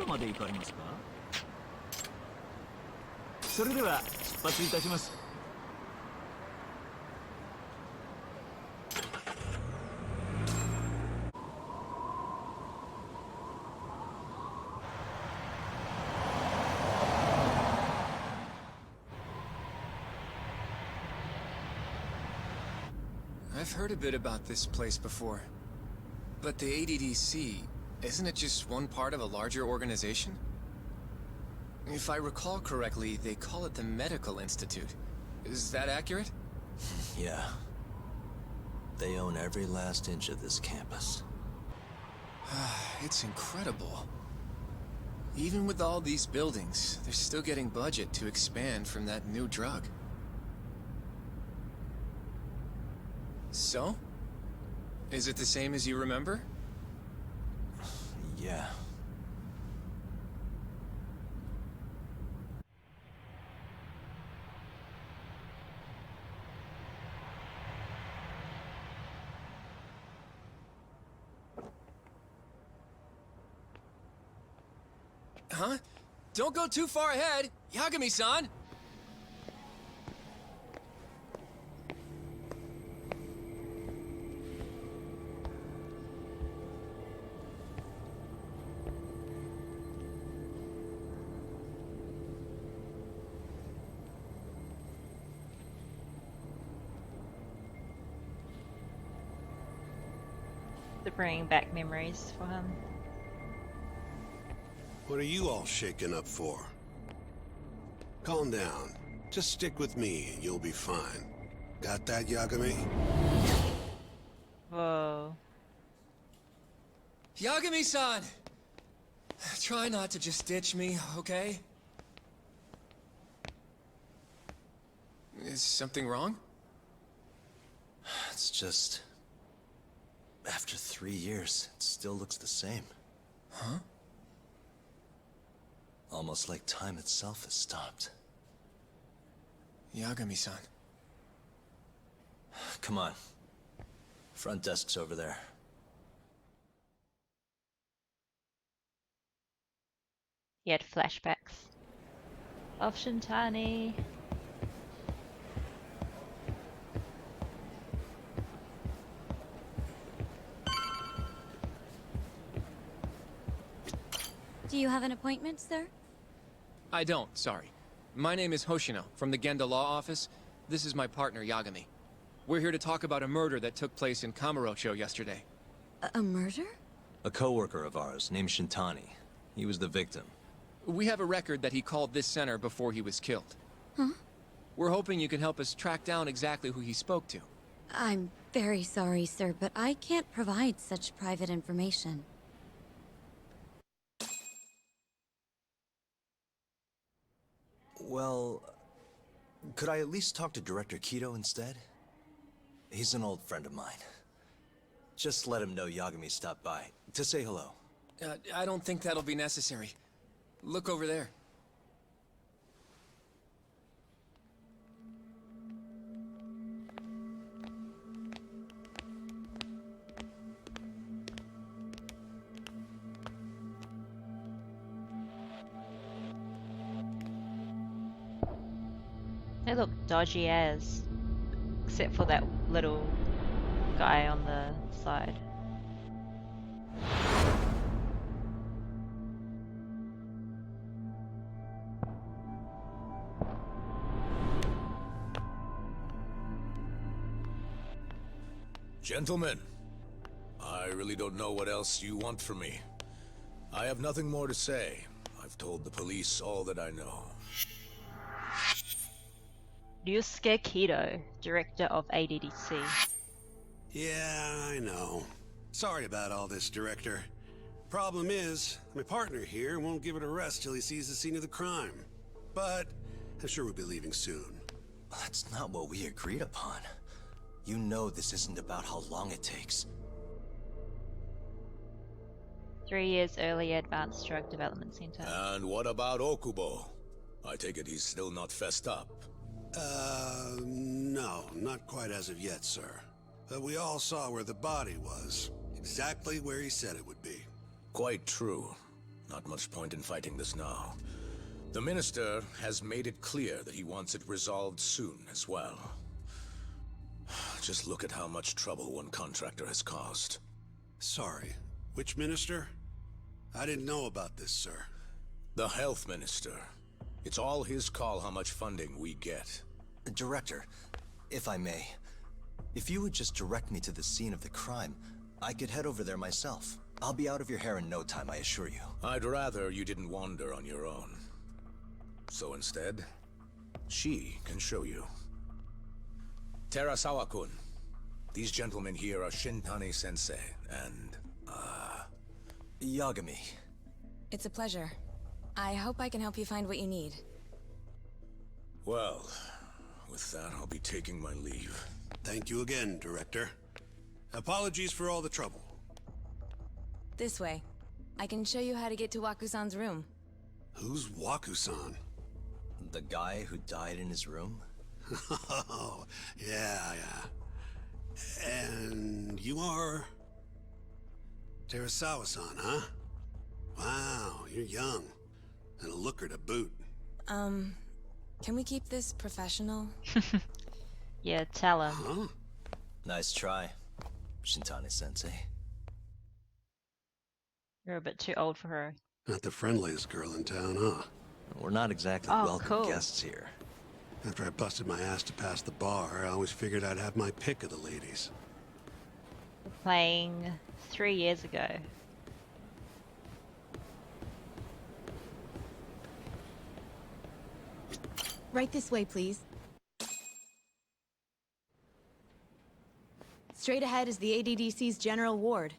こまで行かれますか？それでは出発いたします。I've heard a bit about this place before. But the ADDC, isn't it just one part of a larger organization? If I recall correctly, they call it the Medical Institute. Is that accurate? Yeah. They own every last inch of this campus. It's incredible. Even with all these buildings, they're still getting budget to expand from that new drug. So? Is it the same as you remember? Yeah. Huh? Don't go too far ahead, Yagami-san! To bring back memories for him. What are you all shaken up for? Calm down. Just stick with me and you'll be fine. Got that, Yagami? Whoa. Yagami-san! Try not to just ditch me, okay? Is something wrong? It's just... After 3 years, it still looks the same. Huh? Almost like time itself has stopped. Yagami-san. Come on. Front desk's over there. He had flashbacks of Shintani. Do you have an appointment, sir? I don't, sorry. My name is Hoshino, from the Genda Law Office. This is my partner, Yagami. We're here to talk about a murder that took place in Kamurocho yesterday. A murder? A coworker of ours named Shintani. He was the victim. We have a record that he called this center before he was killed. Huh? We're hoping you can help us track down exactly who he spoke to. I'm very sorry, sir, but I can't provide such private information. Well, could I at least talk to Director Kido instead? He's an old friend of mine. Just let him know Yagami stopped by, to say hello. I don't think that'll be necessary. Look over there. They look dodgy as, except for that little guy on the side. Gentlemen, I really don't know what else you want from me. I have nothing more to say. I've told the police all that I know. Ryusuke Kido, director of ADDC. Yeah, I know. Sorry about all this, Director. Problem is, my partner here won't give it a rest till he sees the scene of the crime. But I'm sure we'll be leaving soon. That's not what we agreed upon. You know this isn't about how long it takes. 3 years early Advanced Drug Development Center. And what about Okubo? I take it he's still not fessed up. No, not quite as of yet, sir. But we all saw where the body was. Exactly where he said it would be. Quite true. Not much point in fighting this now. The Minister has made it clear that he wants it resolved soon as well. Just look at how much trouble one contractor has caused. Sorry, which minister? I didn't know about this, sir. The Health Minister. It's all his call how much funding we get. Director, if I may, if you would just direct me to the scene of the crime, I could head over there myself. I'll be out of your hair in no time, I assure you. I'd rather you didn't wander on your own. So instead, she can show you. Terasawa-kun, these gentlemen here are Shintani-sensei and, Yagami. It's a pleasure. I hope I can help you find what you need. Well, with that, I'll be taking my leave. Thank you again, Director. Apologies for all the trouble. This way. I can show you how to get to Waku-san's room. Who's Waku-san? The guy who died in his room? Oh, yeah. And you are... Terasawa-san, huh? Wow, you're young. And a looker to boot. Can we keep this professional? Yeah, tell him. Huh? Nice try, Shintani-sensei. You're a bit too old for her. Not the friendliest girl in town, huh? We're not exactly Oh, welcome cool. guests here. After I busted my ass to pass the bar, I always figured I'd have my pick of the ladies. Playing 3 years ago. Right this way, please. Straight ahead is the ADDC's general ward.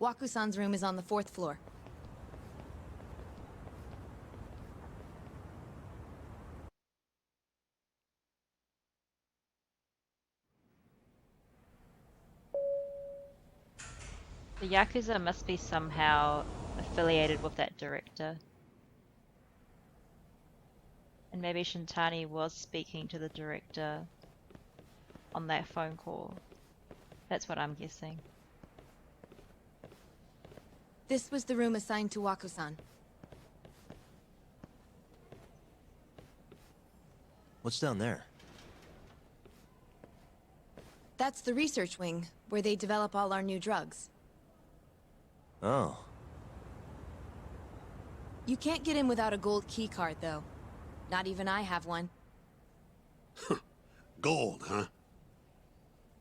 Waku-san's room is on the 4th floor. The Yakuza must be somehow affiliated with that director. And maybe Shintani was speaking to the director on that phone call. That's what I'm guessing. This was the room assigned to Waku-san. What's down there? That's the research wing, where they develop all our new drugs. Oh. You can't get in without a gold key card, though. Not even I have one. Gold, huh?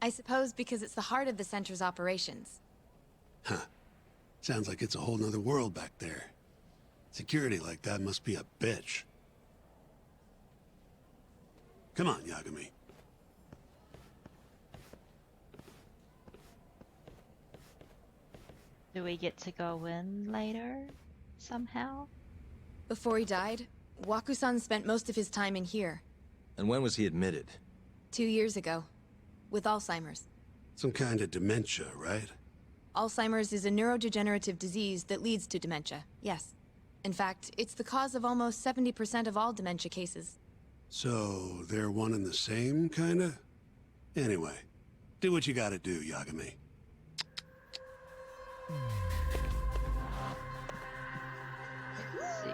I suppose because it's the heart of the center's operations. Huh. Sounds like it's a whole nother world back there. Security like that must be a bitch. Come on, Yagami. Do we get to go in later? Somehow? Before he died, Waku-san spent most of his time in here. And when was he admitted? 2 years ago. With Alzheimer's. Some kind of dementia, right? Alzheimer's is a neurodegenerative disease that leads to dementia, yes. In fact, it's the cause of almost 70% of all dementia cases. So, they're one and the same, kinda? Anyway, do what you gotta do, Yagami. Let's see.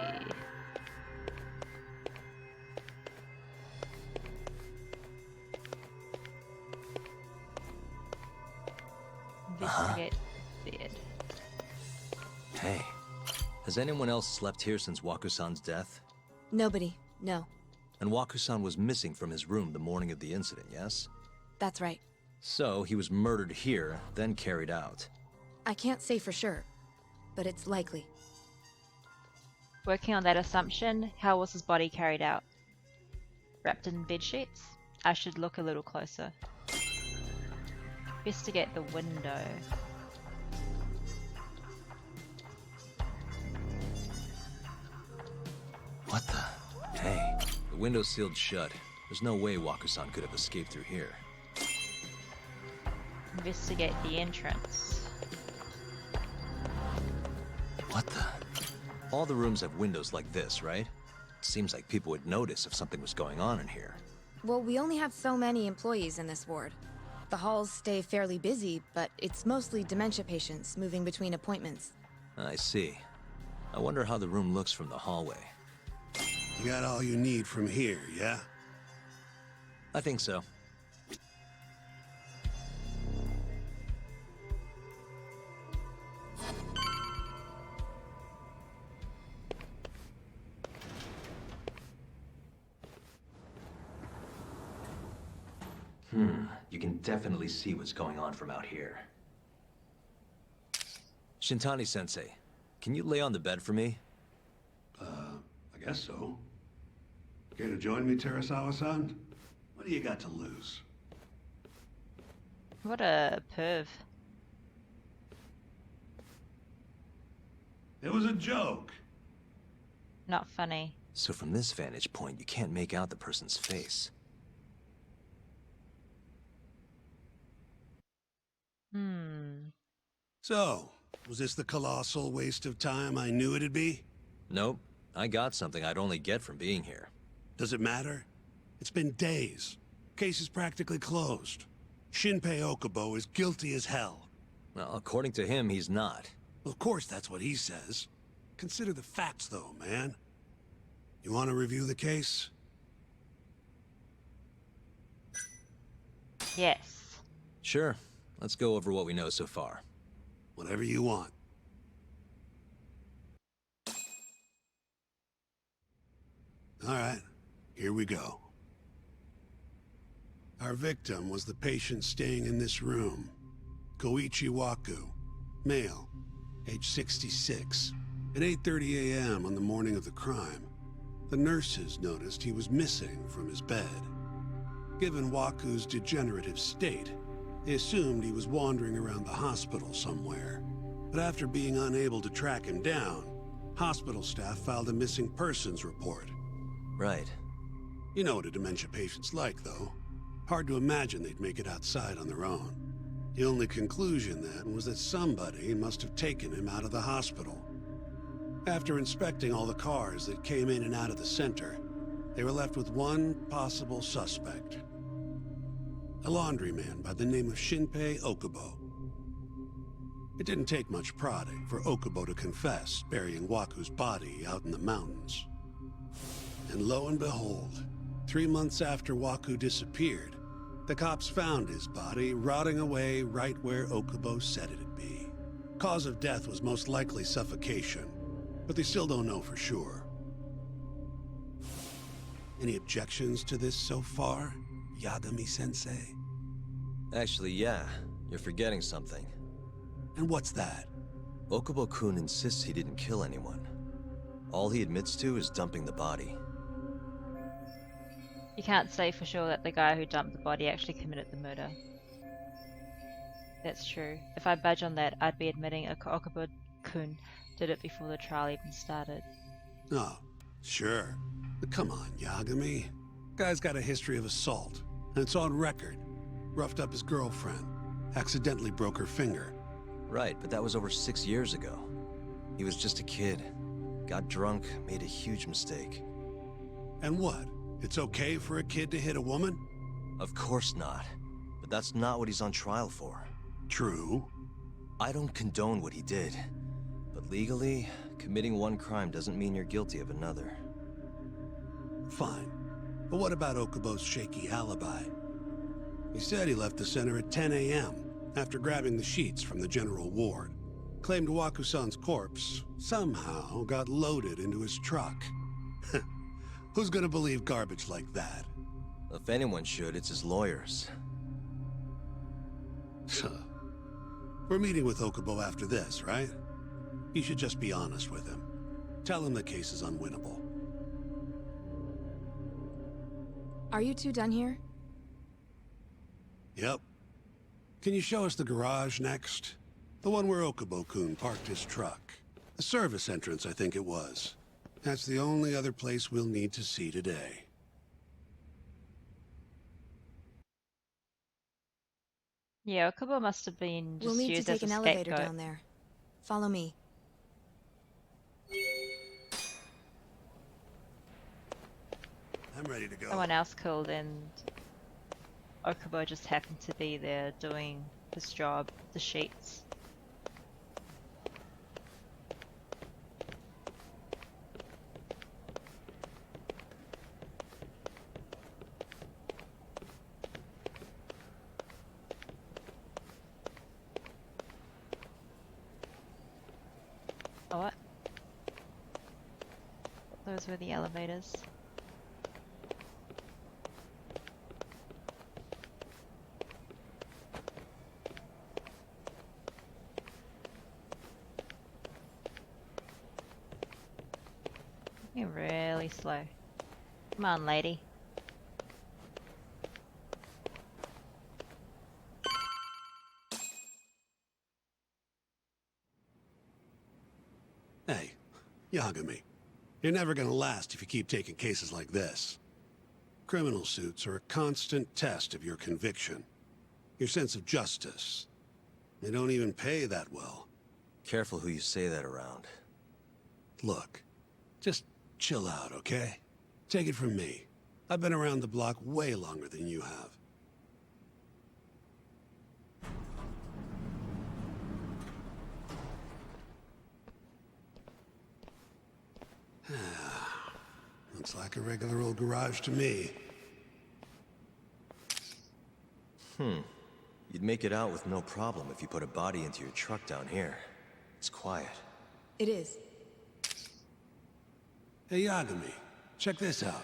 Investigate bed. Hey, has anyone else slept here since Waku-san's death? Nobody, no. And Waku-san was missing from his room the morning of the incident, yes? That's right. So, he was murdered here, then carried out. I can't say for sure, but it's likely. Working on that assumption, how was his body carried out? Wrapped in bed sheets? I should look a little closer. Investigate the window. What the? Hey, the window's sealed shut. There's no way Waku-san could have escaped through here. Investigate the entrance. What the? All the rooms have windows like this, right? Seems like people would notice if something was going on in here. Well, we only have so many employees in this ward. The halls stay fairly busy, but it's mostly dementia patients moving between appointments. I see. I wonder how the room looks from the hallway. You got all you need from here, yeah? I think so. You can definitely see what's going on from out here. Shintani-sensei, can you lay on the bed for me? I guess so. Care to join me, Terasawa-san? What do you got to lose? What a perv. It was a joke. Not funny. So from this vantage point, you can't make out the person's face. So, was this the colossal waste of time I knew it'd be? Nope. I got something I'd only get from being here. Does it matter? It's been days. Case is practically closed. Shinpei Okubo is guilty as hell. Well, according to him, he's not. Of course that's what he says. Consider the facts though, man. You want to review the case? Yes. Sure. Let's go over what we know so far. Whatever you want. All right, here we go. Our victim was the patient staying in this room. Koichi Waku, male, age 66. At 8:30 a.m. on the morning of the crime, the nurses noticed he was missing from his bed. Given Waku's degenerative state, they assumed he was wandering around the hospital somewhere. But after being unable to track him down, hospital staff filed a missing persons report. Right. You know what a dementia patient's like, though. Hard to imagine they'd make it outside on their own. The only conclusion then was that somebody must have taken him out of the hospital. After inspecting all the cars that came in and out of the center, they were left with one possible suspect. A laundryman by the name of Shinpei Okubo. It didn't take much prodding for Okubo to confess burying Waku's body out in the mountains. And lo and behold, 3 months after Waku disappeared, the cops found his body rotting away right where Okubo said it'd be. Cause of death was most likely suffocation, but they still don't know for sure. Any objections to this so far, Yagami-sensei? Actually, yeah. You're forgetting something. And what's that? Okubo-kun insists he didn't kill anyone. All he admits to is dumping the body. You can't say for sure that the guy who dumped the body actually committed the murder. That's true. If I budge on that, I'd be admitting Okubo-kun did it before the trial even started. Oh, sure. But come on, Yagami. Guy's got a history of assault, and it's on record. Roughed up his girlfriend. Accidentally broke her finger. Right, but that was over 6 years ago. He was just a kid. Got drunk, made a huge mistake. And what? It's okay for a kid to hit a woman? Of course not. But that's not what he's on trial for. True. I don't condone what he did. But legally, committing one crime doesn't mean you're guilty of another. Fine. But what about Okubo's shaky alibi? He said he left the center at 10 a.m. after grabbing the sheets from the general ward. Claimed Waku-san's corpse somehow got loaded into his truck. Who's gonna believe garbage like that? If anyone should, it's his lawyers. We're meeting with Okubo after this, right? You should just be honest with him. Tell him the case is unwinnable. Are you two done here? Yep. Can you show us the garage next? The one where Okubo-kun parked his truck. The service entrance, I think it was. That's the only other place we'll need to see today. Yeah, Okubo must have been just We'll need to used take as an a elevator scapegoat. down there. Follow me. I'm ready to go. Someone else killed and Okubo just happened to be there doing his job, the sheets. Oh, what? Those were the elevators. You're really slow. Come on, lady. Hey, Yagami. You're never gonna last if you keep taking cases like this. Criminal suits are a constant test of your conviction, your sense of justice. They don't even pay that well. Careful who you say that around. Look, just chill out, okay? Take it from me. I've been around the block way longer than you have. Looks like a regular old garage to me. You'd make it out with no problem if you put a body into your truck down here. It's quiet. It is. Hey, Yagami, check this out.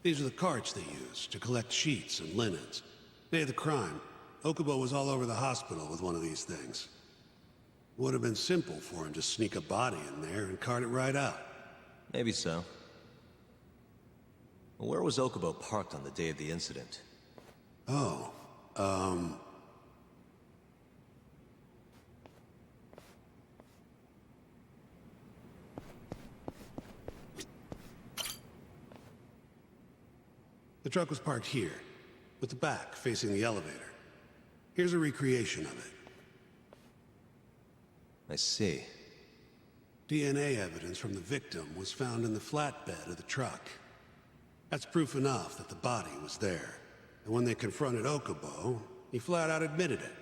These are the carts they use to collect sheets and linens. Day of the crime, Okubo was all over the hospital with one of these things. Would have been simple for him to sneak a body in there and cart it right out. Maybe so. Well, where was Okubo parked on the day of the incident? Oh, the truck was parked here, with the back facing the elevator. Here's a recreation of it. I see. DNA evidence from the victim was found in the flatbed of the truck. That's proof enough that the body was there. And when they confronted Okubo, he flat out admitted it.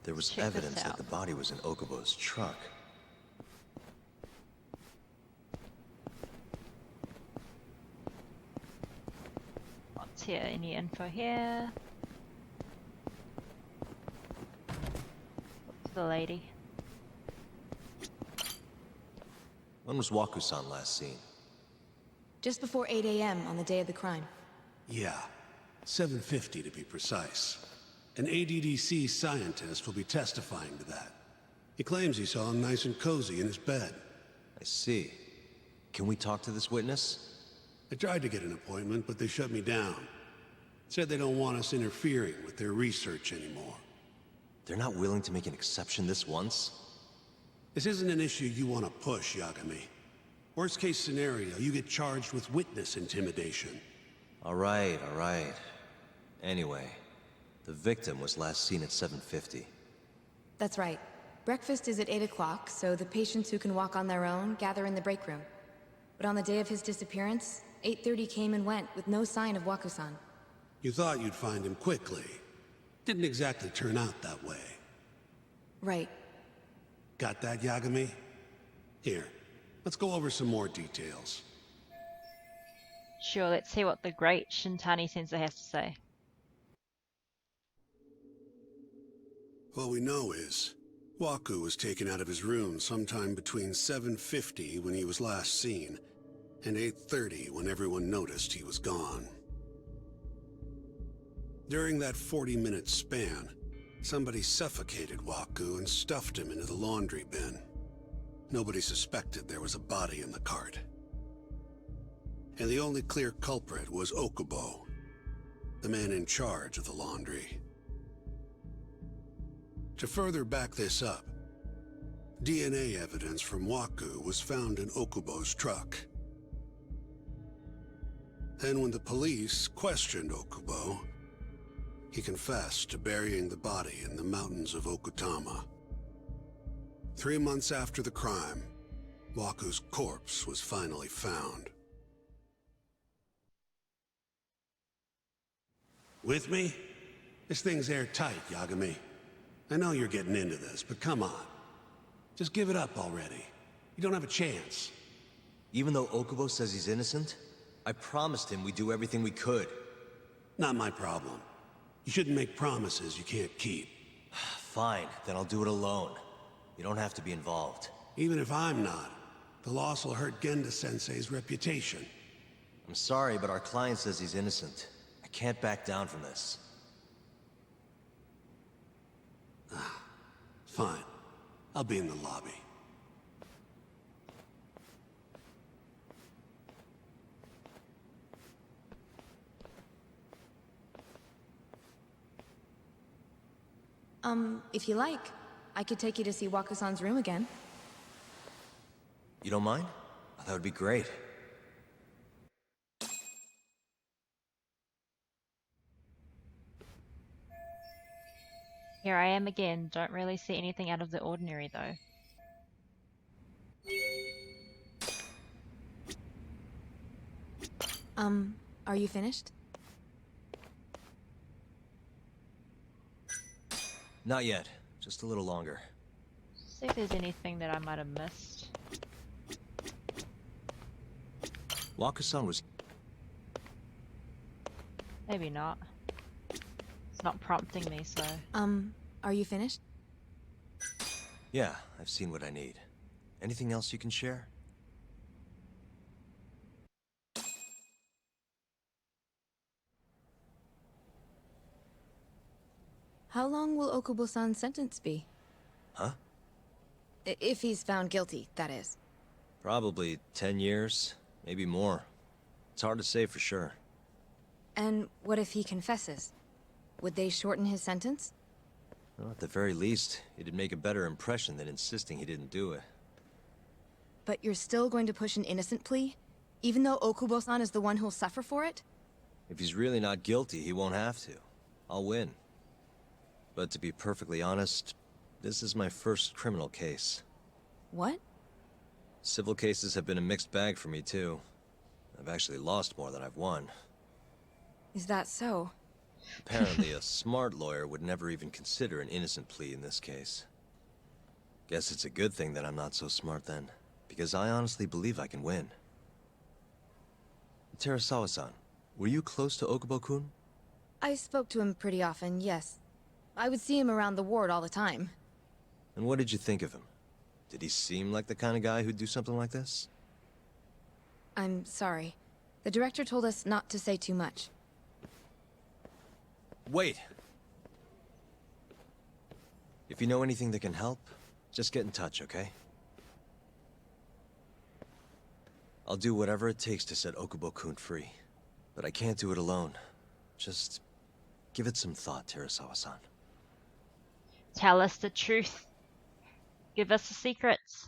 There was Check this evidence that out. the body was in Okubo's truck. What's here? Any info here? What's the lady? When was Waku-san last seen? Just before 8 a.m. on the day of the crime. Yeah, 7:50 to be precise. An ADDC scientist will be testifying to that. He claims he saw him nice and cozy in his bed. I see. Can we talk to this witness? I tried to get an appointment, but they shut me down. Said they don't want us interfering with their research anymore. They're not willing to make an exception this once? This isn't an issue you want to push, Yagami. Worst case scenario, you get charged with witness intimidation. All right. Anyway, the victim was last seen at 7:50. That's right. Breakfast is at 8 o'clock, so the patients who can walk on their own gather in the break room. But on the day of his disappearance, 8:30 came and went with no sign of Waku-san. You thought you'd find him quickly. Didn't exactly turn out that way. Right. Got that, Yagami? Here, let's go over some more details. Sure, let's see what the great Shintani sensei has to say. All we know is, Waku was taken out of his room sometime between 7:50 when he was last seen, and 8:30 when everyone noticed he was gone. During that 40-minute span, somebody suffocated Waku and stuffed him into the laundry bin. Nobody suspected there was a body in the cart. And the only clear culprit was Okubo, the man in charge of the laundry. To further back this up, DNA evidence from Waku was found in Okubo's truck. Then when the police questioned Okubo, he confessed to burying the body in the mountains of Okutama. 3 months after the crime, Waku's corpse was finally found. With me? This thing's airtight, Yagami. I know you're getting into this, but come on. Just give it up already. You don't have a chance. Even though Okubo says he's innocent, I promised him we'd do everything we could. Not my problem. You shouldn't make promises you can't keep. Fine, then I'll do it alone. You don't have to be involved. Even if I'm not, the loss will hurt Genda-sensei's reputation. I'm sorry, but our client says he's innocent. I can't back down from this. Fine. I'll be in the lobby. If you like, I could take you to see Wako-san's room again. You don't mind? That would be great. Here I am again. Don't really see anything out of the ordinary though. Are you finished? Not yet. Just a little longer. See if there's anything that I might have missed. Wako-san was... Maybe not. It's not prompting me, so... Are you finished? Yeah, I've seen what I need. Anything else you can share? How long will Okubo-san's sentence be? Huh? If he's found guilty, that is. Probably 10 years, maybe more. It's hard to say for sure. And what if he confesses? Would they shorten his sentence? Well, at the very least, it'd make a better impression than insisting he didn't do it. But you're still going to push an innocent plea? Even though Okubo-san is the one who'll suffer for it? If he's really not guilty, he won't have to. I'll win. But to be perfectly honest, this is my first criminal case. What? Civil cases have been a mixed bag for me, too. I've actually lost more than I've won. Is that so? Apparently, a smart lawyer would never even consider an innocent plea in this case. Guess it's a good thing that I'm not so smart then, because I honestly believe I can win. Terasawa-san, were you close to Okubo-kun? I spoke to him pretty often, yes. I would see him around the ward all the time. And what did you think of him? Did he seem like the kind of guy who'd do something like this? I'm sorry. The director told us not to say too much. Wait! If you know anything that can help, just get in touch, okay? I'll do whatever it takes to set Okubo-kun free. But I can't do it alone. Just give it some thought, Terasawa-san. Tell us the truth. Give us the secrets.